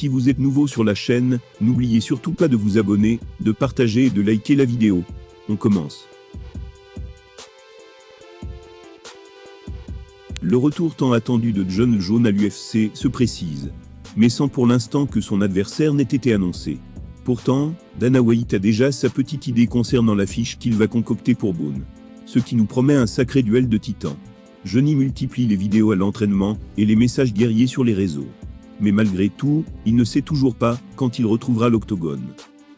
Si vous êtes nouveau sur la chaîne, n'oubliez surtout pas de vous abonner, de partager et de liker la vidéo. On commence. Le retour tant attendu de Jon Jones à l'UFC se précise, mais sans pour l'instant que son adversaire n'ait été annoncé. Pourtant, Dana White a déjà sa petite idée concernant l'affiche qu'il va concocter pour Boone, ce qui nous promet un sacré duel de titans. Johnny multiplie les vidéos à l'entraînement et les messages guerriers sur les réseaux. Mais malgré tout, il ne sait toujours pas quand il retrouvera l'octogone.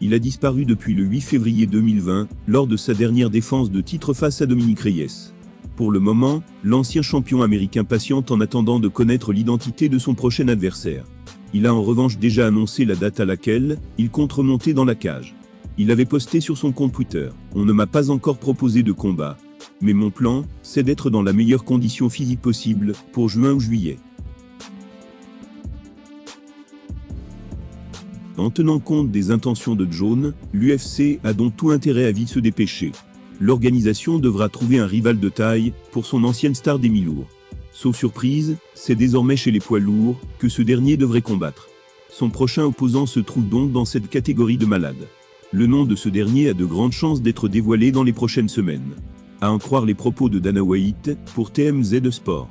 Il a disparu depuis le 8 février 2020, lors de sa dernière défense de titre face à Dominick Reyes. Pour le moment, l'ancien champion américain patiente en attendant de connaître l'identité de son prochain adversaire. Il a en revanche déjà annoncé la date à laquelle il compte remonter dans la cage. Il avait posté sur son compte Twitter « On ne m'a pas encore proposé de combat, mais mon plan, c'est d'être dans la meilleure condition physique possible pour juin ou juillet. » En tenant compte des intentions de Jones, l'UFC a donc tout intérêt à vite se dépêcher. L'organisation devra trouver un rival de taille pour son ancienne star des mi-lourds. Sauf surprise, c'est désormais chez les poids lourds que ce dernier devrait combattre. Son prochain opposant se trouve donc dans cette catégorie de malades. Le nom de ce dernier a de grandes chances d'être dévoilé dans les prochaines semaines. À en croire les propos de Dana White pour TMZ Sport.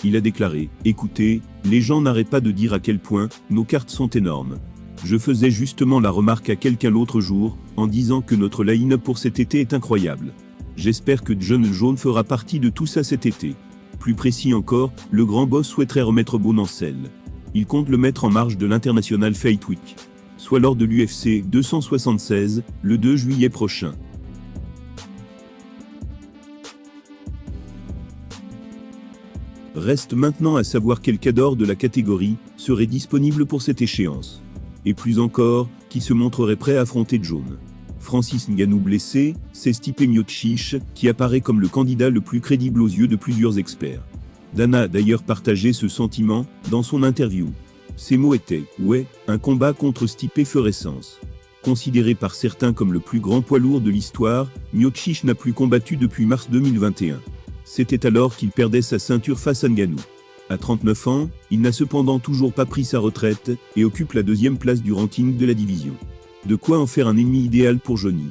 Il a déclaré « Écoutez, les gens n'arrêtent pas de dire à quel point nos cartes sont énormes. Je faisais justement la remarque à quelqu'un l'autre jour, en disant que notre line-up pour cet été est incroyable. J'espère que Jon Jones fera partie de tout ça cet été. » Plus précis encore, le grand boss souhaiterait remettre Boone en selle. Il compte le mettre en marge de l'International Fight Week, soit lors de l'UFC 276, le 2 juillet prochain. Reste maintenant à savoir quel cador de la catégorie serait disponible pour cette échéance. Et plus encore, qui se montrerait prêt à affronter Jones. Francis Ngannou blessé, c'est Stipe Miocic qui apparaît comme le candidat le plus crédible aux yeux de plusieurs experts. Dana a d'ailleurs partagé ce sentiment dans son interview. Ses mots étaient « Ouais, un combat contre Stipe ferait sens ». Considéré par certains comme le plus grand poids lourd de l'histoire, Miocic n'a plus combattu depuis mars 2021. C'était alors qu'il perdait sa ceinture face à Ngannou. À 39 ans, il n'a cependant toujours pas pris sa retraite et occupe la deuxième place du ranking de la division. De quoi en faire un ennemi idéal pour Johnny.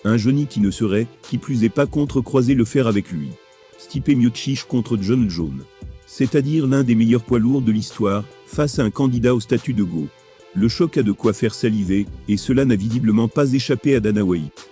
Un Johnny qui ne serait, qui plus est pas contre-croiser le fer avec lui. Stipe Miocic contre Jon Jones. C'est-à-dire l'un des meilleurs poids lourds de l'histoire, face à un candidat au statut de GOAT. Le choc a de quoi faire saliver, et cela n'a visiblement pas échappé à Dana White.